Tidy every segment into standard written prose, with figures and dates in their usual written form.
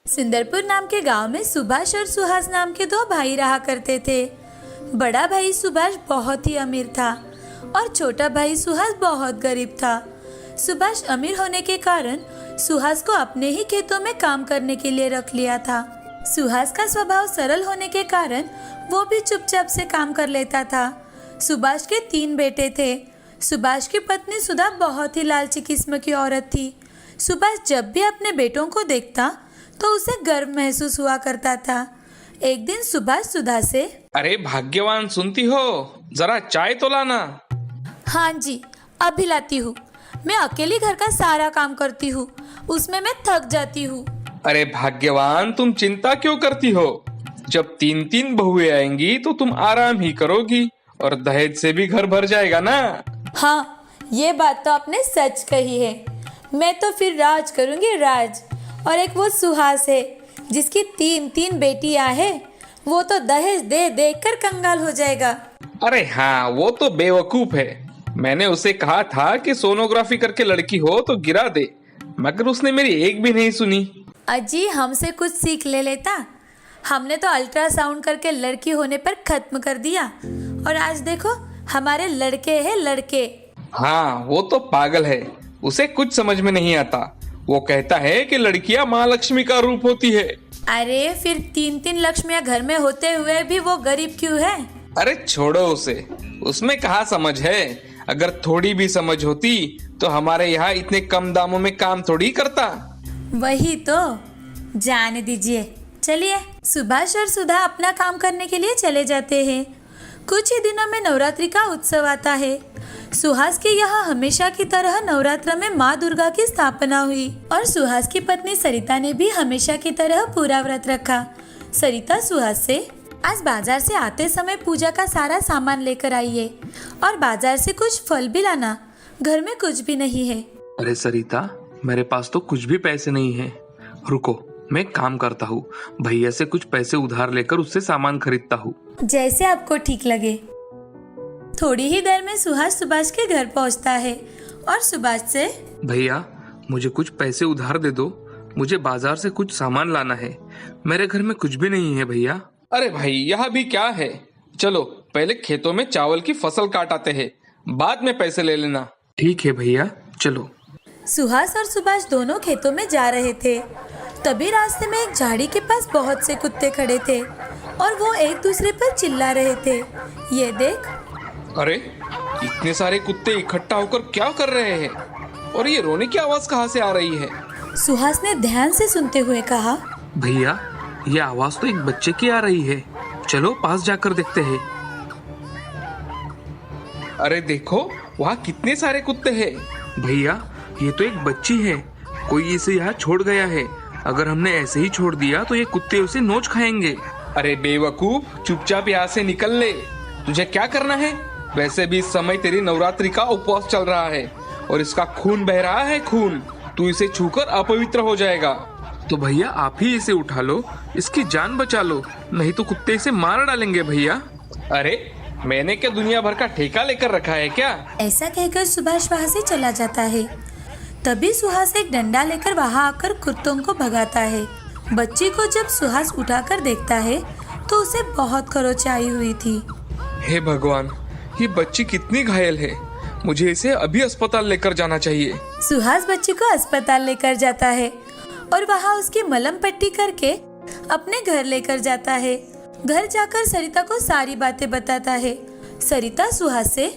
सुंदरपुर नाम के गांव में सुभाष और सुहास नाम के दो भाई रहा करते थे। बड़ा भाई सुभाष बहुत ही अमीर था और छोटा भाई सुहास बहुत गरीब था। सुभाष अमीर होने के कारण सुहास को अपने ही खेतों में काम करने के लिए रख लिया था। सुहास का स्वभाव सरल होने के कारण वो भी चुपचाप से काम कर लेता था। सुभाष के 3 बेटे थे। सुभाष की पत्नी सुधा बहुत ही लालची किस्म की औरत थी। सुभाष जब भी अपने बेटों को देखता तो उसे गर्व महसूस हुआ करता था। एक दिन सुभाष सुधा से, अरे भाग्यवान, सुनती हो, जरा चाय तो लाना। हाँ जी, अभी लाती हूँ। मैं अकेली घर का सारा काम करती हूँ, उसमें मैं थक जाती हूँ। अरे भाग्यवान, तुम चिंता क्यों करती हो? जब 3 बहुएं आएंगी तो तुम आराम ही करोगी और दहेज से भी घर भर जाएगा ना। हाँ, ये बात तो आपने सच कही है। मैं तो फिर राज करूँगी, राज। और एक वो सुहास है जिसकी 3 बेटियां हैं, वो तो दहेज दे दे कर कंगाल हो जाएगा। अरे हाँ, वो तो बेवकूफ है। मैंने उसे कहा था कि सोनोग्राफी करके लड़की हो तो गिरा दे, मगर उसने मेरी एक भी नहीं सुनी। अजी, हमसे कुछ सीख ले लेता। हमने तो अल्ट्रासाउंड करके लड़की होने पर खत्म कर दिया और आज देखो हमारे लड़के हैं, लड़के। हाँ, वो तो पागल है, उसे कुछ समझ में नहीं आता। वो कहता है कि लड़कियां माँ लक्ष्मी का रूप होती है। अरे फिर 3 लक्ष्मियां घर में होते हुए भी वो गरीब क्यों है? अरे छोड़ो उसे, उसमें कहाँ समझ है। अगर थोड़ी भी समझ होती तो हमारे यहाँ इतने कम दामों में काम थोड़ी करता। वही तो, जाने दीजिए। चलिए, सुभाष और सुधा अपना काम करने के लिए चले जाते हैं। कुछ ही दिनों में नवरात्रि का उत्सव आता है। सुहास के यहाँ हमेशा की तरह नवरात्र में माँ दुर्गा की स्थापना हुई और सुहास की पत्नी सरिता ने भी हमेशा की तरह पूरा व्रत रखा। सरिता सुहास से, आज बाजार से आते समय पूजा का सारा सामान लेकर आइए और बाजार से कुछ फल भी लाना, घर में कुछ भी नहीं है। अरे सरिता, मेरे पास तो कुछ भी पैसे नहीं है। रुको, मैं काम करता हूँ, भैया से कुछ पैसे उधार लेकर उससे सामान खरीदता हूँ। जैसे आपको ठीक लगे। थोड़ी ही देर में सुहास सुभाष के घर पहुंचता है और सुभाष से, भैया मुझे कुछ पैसे उधार दे दो, मुझे बाजार से कुछ सामान लाना है, मेरे घर में कुछ भी नहीं है भैया। अरे भाई, यहाँ भी क्या है, चलो पहले खेतों में चावल की फसल काट आते हैं, बाद में पैसे ले लेना। ठीक है भैया, चलो। सुहास और सुभाष दोनों खेतों में जा रहे थे। तभी रास्ते में एक झाड़ी के पास बहुत से कुत्ते खड़े थे और वो एक दूसरे पर चिल्ला रहे थे। ये देख। अरे इतने सारे कुत्ते इकट्ठा होकर क्या कर रहे हैं और ये रोने की आवाज कहाँ से आ रही है? सुहास ने ध्यान से सुनते हुए कहा, भैया ये आवाज तो एक बच्चे की आ रही है, चलो पास जाकर देखते हैं। अरे देखो, वहाँ कितने सारे कुत्ते हैं। भैया ये तो एक बच्ची है, कोई इसे यहाँ छोड़ गया है। अगर हमने ऐसे ही छोड़ दिया तो ये कुत्ते उसे नोच खाएंगे। अरे बेवकूफ, चुपचाप यहाँ से निकल ले। तुझे क्या करना है? वैसे भी इस समय तेरी नवरात्रि का उपवास चल रहा है और इसका खून बह रहा है, खून। तू इसे छूकर अपवित्र हो जाएगा। तो भैया आप ही इसे उठा लो, इसकी जान बचा लो, नहीं तो कुत्ते इसे मार डालेंगे भैया। अरे मैंने क्या दुनिया भर का ठेका लेकर रखा है क्या? ऐसा कहकर सुभाष वहाँ से चला जाता है। तभी सुहास एक डंडा लेकर वहाँ आकर कुत्तों को भगाता है। बच्ची को जब सुहास उठाकर देखता है तो उसे बहुत खरोच आई हुई थी। हे भगवान, ये बच्ची कितनी घायल है, मुझे इसे अभी अस्पताल लेकर जाना चाहिए। सुहास बच्ची को अस्पताल लेकर जाता है और वहाँ उसकी मलहम पट्टी करके अपने घर लेकर जाता है। घर जाकर सरिता को सारी बातें बताता है। सरिता सुहास से,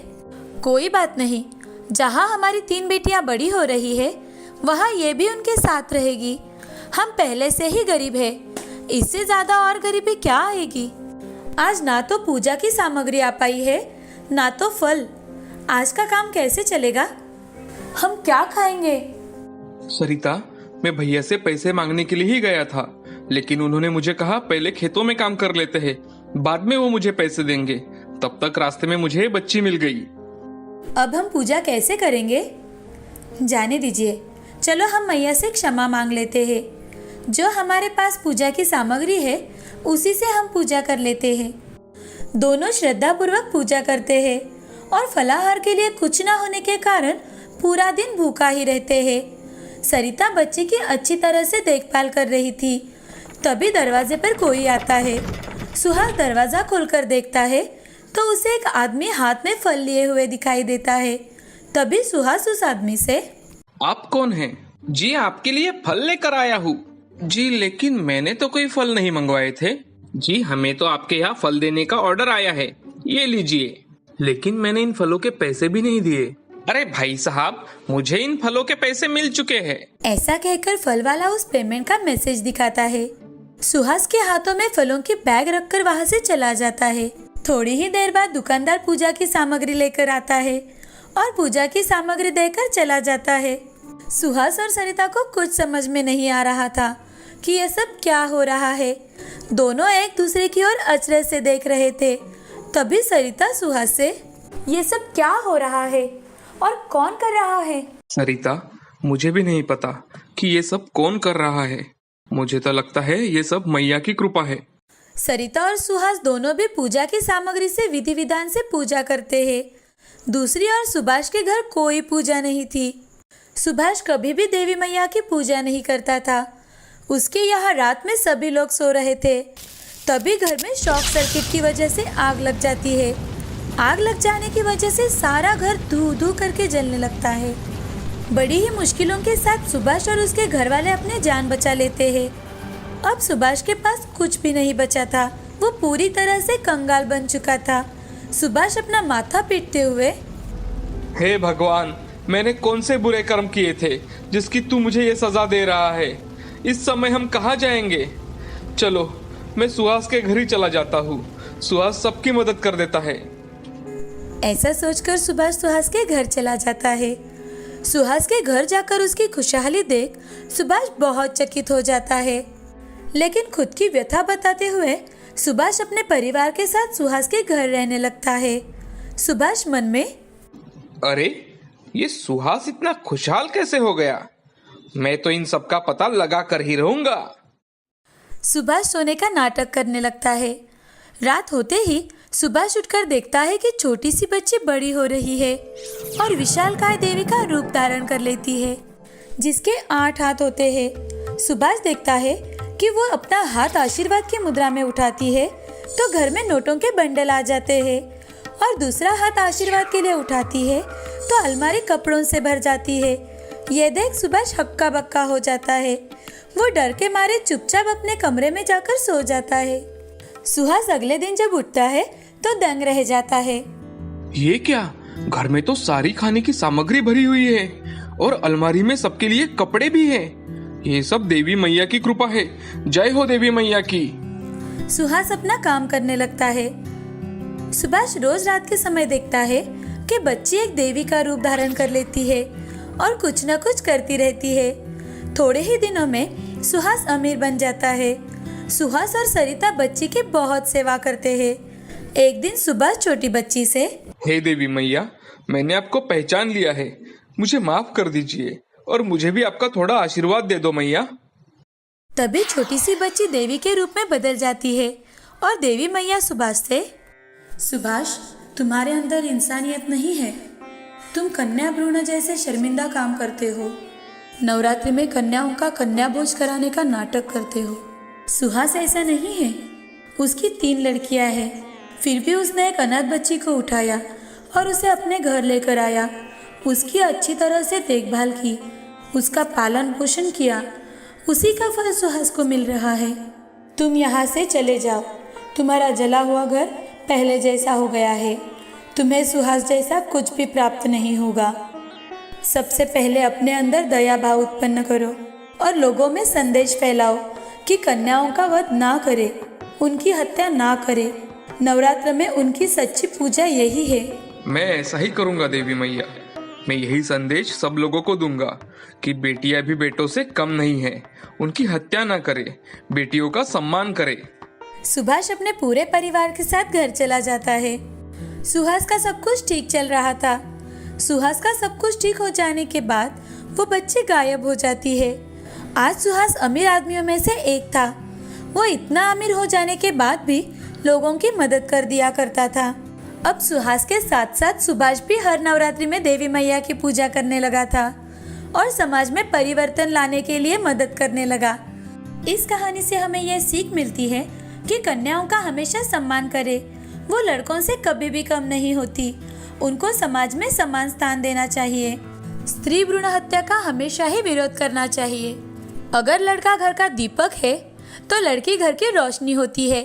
कोई बात नहीं, जहाँ हमारी 3 बेटियां बड़ी हो रही है वहाँ ये भी उनके साथ रहेगी। हम पहले से ही गरीब है, इससे ज्यादा और गरीबी क्या आएगी। आज ना तो पूजा की सामग्री आ पाई है, ना तो फल। आज का काम कैसे चलेगा? हम क्या खाएंगे? सरिता, मैं भैया से पैसे मांगने के लिए ही गया था, लेकिन उन्होंने मुझे कहा पहले खेतों में काम कर लेते हैं, बाद में वो मुझे पैसे देंगे। तब तक रास्ते में मुझे बच्ची मिल गई। अब हम पूजा कैसे करेंगे? जाने दीजिए, चलो हम मैया से क्षमा मांग लेते हैं। जो हमारे पास पूजा की सामग्री है उसी से हम पूजा कर लेते हैं। दोनों श्रद्धा पूर्वक पूजा करते हैं और फलाहार के लिए कुछ ना होने के कारण पूरा दिन भूखा ही रहते हैं। सरिता बच्ची की अच्छी तरह से देखभाल कर रही थी। तभी दरवाजे पर कोई आता है। सुहास दरवाजा खोलकर देखता है तो उसे एक आदमी हाथ में फल लिए हुए दिखाई देता है। तभी सुहास उस आदमी से, आप कौन हैं? जी आपके लिए फल लेकर आया हूँ। जी लेकिन मैंने तो कोई फल नहीं मंगवाए थे। जी हमें तो आपके यहाँ फल देने का ऑर्डर आया है, ये लीजिए। लेकिन मैंने इन फलों के पैसे भी नहीं दिए। अरे भाई साहब, मुझे इन फलों के पैसे मिल चुके हैं। ऐसा कहकर फल वाला उस पेमेंट का मैसेज दिखाता है। सुहास के हाथों में फलों की बैग रखकर वहाँ से चला जाता है। थोड़ी ही देर बाद दुकानदार पूजा की सामग्री लेकर आता है और पूजा की सामग्री देकर चला जाता है। सुहास और सरिता को कुछ समझ में नहीं आ रहा था कि यह सब क्या हो रहा है। दोनों एक दूसरे की ओर अचरज से देख रहे थे। तभी सरिता सुहास से, ये सब क्या हो रहा है और कौन कर रहा है? सरिता, मुझे भी नहीं पता कि ये सब कौन कर रहा है। मुझे तो लगता है ये सब मैया की कृपा है। सरिता और सुहास दोनों भी पूजा की सामग्री से विधि विधान से पूजा करते हैं। दूसरी ओर सुभाष के घर कोई पूजा नहीं थी। सुभाष कभी भी देवी मैया की पूजा नहीं करता था। उसके यहाँ रात में सभी लोग सो रहे थे। तभी घर में शॉर्ट सर्किट की वजह से आग लग जाती है। आग लग जाने की वजह से सारा घर धू धू करके जलने लगता है। बड़ी ही मुश्किलों के साथ सुभाष और उसके घर वाले अपने जान बचा लेते हैं। अब सुभाष के पास कुछ भी नहीं बचा था। वो पूरी तरह से कंगाल बन चुका था। सुभाष अपना माथा पीटते हुए, हे भगवान, मैंने कौन से बुरे कर्म किए थे जिसकी तू मुझे ये सजा दे रहा है? इस समय हम कहाँ जाएंगे? चलो मैं सुहास के घर ही चला जाता हूँ। सुहास सबकी मदद कर देता है। ऐसा सोचकर सुभाष सुहास के घर चला जाता है। सुहास के घर जाकर उसकी खुशहाली देख सुभाष बहुत चकित हो जाता है। लेकिन खुद की व्यथा बताते हुए सुभाष अपने परिवार के साथ सुहास के घर रहने लगता है। सुभाष मन में, अरे ये सुहास इतना खुशहाल कैसे हो गया? मैं तो इन सब का पता लगा कर ही रहूंगा। सुभाष सोने का नाटक करने लगता है। रात होते ही सुभाष उठकर देखता है कि छोटी सी बच्ची बड़ी हो रही है और विशालकाय देवी का रूप धारण कर लेती है, जिसके 8 हाथ होते हैं। सुभाष देखता है कि वो अपना हाथ आशीर्वाद की मुद्रा में उठाती है तो घर में नोटों के बंडल आ जाते हैं, और दूसरा हाथ आशीर्वाद के लिए उठाती है तो अलमारी कपड़ों से भर जाती है। ये देख सुभाष हक्का बक्का हो जाता है। वो डर के मारे चुपचाप अपने कमरे में जाकर सो जाता है। सुहास अगले दिन जब उठता है तो दंग रह जाता है। ये क्या? घर में तो सारी खाने की सामग्री भरी हुई है और अलमारी में सबके लिए कपड़े भी हैं। ये सब देवी मैया की कृपा है। जय हो देवी मैया की। सुहास अपना काम करने लगता है। सुभाष रोज रात के समय देखता है कि बच्ची एक देवी का रूप धारण कर लेती है और कुछ न कुछ करती रहती है। थोड़े ही दिनों में सुहास अमीर बन जाता है। सुहास और सरिता बच्ची की बहुत सेवा करते हैं। एक दिन सुभाष छोटी बच्ची से, हे देवी मैया, मैंने आपको पहचान लिया है, मुझे माफ कर दीजिए और मुझे भी आपका थोड़ा आशीर्वाद दे दो मैया। तभी छोटी सी बच्ची देवी के रूप में बदल जाती है और देवी मैया सुभाष से, सुभाष, तुम्हारे अंदर इंसानियत नहीं है। तुम कन्या भ्रूण जैसे शर्मिंदा काम करते हो। नवरात्रि में कन्याओं का कन्या भोज कराने का नाटक करते हो। सुहास ऐसा नहीं है। उसकी 3 लड़कियां हैं, फिर भी उसने एक अनाथ बच्ची को उठाया और उसे अपने घर लेकर आया। उसकी अच्छी तरह से देखभाल की, उसका पालन पोषण किया। उसी का फल सुहास को मिल रहा है। तुम यहाँ से चले जाओ। तुम्हारा जला हुआ घर पहले जैसा हो गया है। तुम्हें सुहास जैसा कुछ भी प्राप्त नहीं होगा। सबसे पहले अपने अंदर दया भाव उत्पन्न करो और लोगों में संदेश फैलाओ कि कन्याओं का वध ना करे, उनकी हत्या ना करे। नवरात्र में उनकी सच्ची पूजा यही है। मैं ऐसा ही करूंगा देवी मैया। मैं यही संदेश सब लोगों को दूंगा कि बेटियां भी बेटों से कम नहीं है। उनकी हत्या ना करे, बेटियों का सम्मान करे। सुभाष अपने पूरे परिवार के साथ घर चला जाता है। सुहास का सब कुछ ठीक चल रहा था। सुहास का सब कुछ ठीक हो जाने के बाद वो बच्ची गायब हो जाती है। आज सुहास अमीर आदमियों में से एक था। वो इतना अमीर हो जाने के बाद भी लोगों की मदद कर दिया करता था। अब सुहास के साथ साथ सुभाष भी हर नवरात्रि में देवी मैया की पूजा करने लगा था और समाज में परिवर्तन लाने के लिए मदद करने लगा। इस कहानी से हमें यह सीख मिलती है कि कन्याओं का हमेशा सम्मान करें। वो लड़कों से कभी भी कम नहीं होती। उनको समाज में समान स्थान देना चाहिए। स्त्री भ्रूण हत्या का हमेशा ही विरोध करना चाहिए। अगर लड़का घर का दीपक है तो लड़की घर की रोशनी होती है।